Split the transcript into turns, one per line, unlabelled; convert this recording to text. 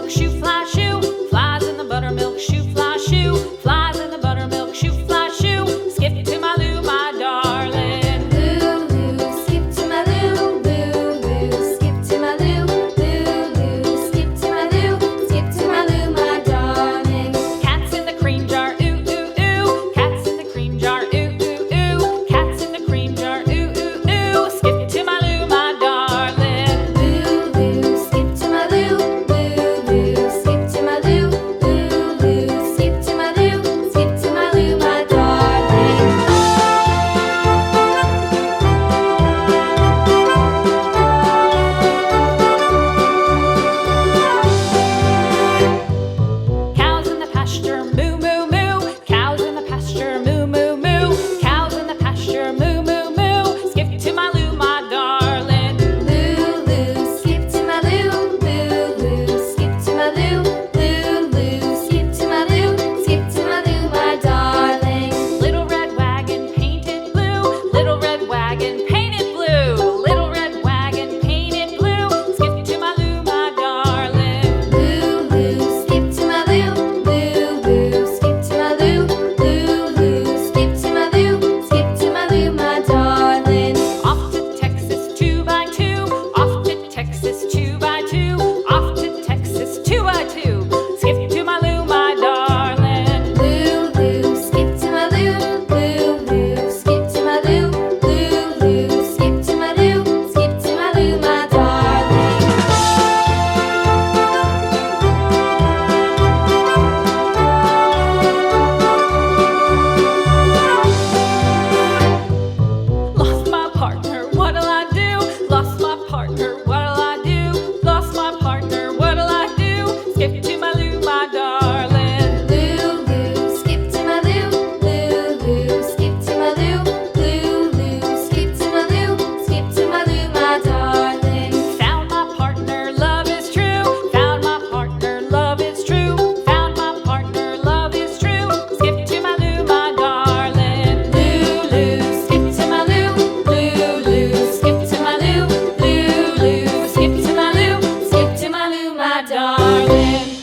buttermilk shoe, fly shoe. Flies in the buttermilk shoe, fly shoe. Flies in the buttermilk shoe, fly shoe. Skip to my Lou, my darling.
Lou, skip to my Lou, Lou, skip to my Lou, Lou, skip to my Lou, skip to my Lou, my darling.
Cats in the cream jar, ooh, ooh, ooh. Cats in the cream jar, ooh, ooh, ooh. Cats in the cream jar, ooh, ooh, ooh. Skip to my Lou, my darling.
Lou, skip to my Lou, Lou, skip to my Lou, Lou, skip to my Lou, skip to my Lou, my darling.
Cows in the pasture, moo, moo, moo. Cows in the pasture, moo, moo, moo. Cows in the pasture, moo, moo, moo. Skip to my Lou, my darling.
Lou, skip to my Lou, Lou, skip to my Lou, Lou, skip to my Lou, skip to my Lou, my darling.
Little red wagon painted blue. Little red wagon painted blue. Little red wagon painted blue. Skip to my Lou, my darling.
Lou, skip to my Lou, Lou, skip to my Lou, Lou, skip to my Lou, skip to my Lou, my darling.
Off to Texas 2x2. Off to Texas 2x2. Off to Texas 2x2. Skip to my Lou, my darling.
Lou, skip to my Lou, Lou, skip to my Lou, Lou, skip to my Lou, skip to my Lou, my darling.
Lost my partner, what'll I do? Lost my partner, what'll I do? Lost my partner, what'll I do? Skip to my Lou, my darling.
Lou, skip to my Lou, Lou, skip to my Lou, Lou, skip to my Lou, skip to my Lou, my darling.
Found my partner, love is true. Found my partner, love is true. Found my partner, love is true. Skip to my Lou, my darling.
Lou, skip to my Lou, Lou, skip to my Lou, Lou, skip to my Lou, skip to my Lou, my darling.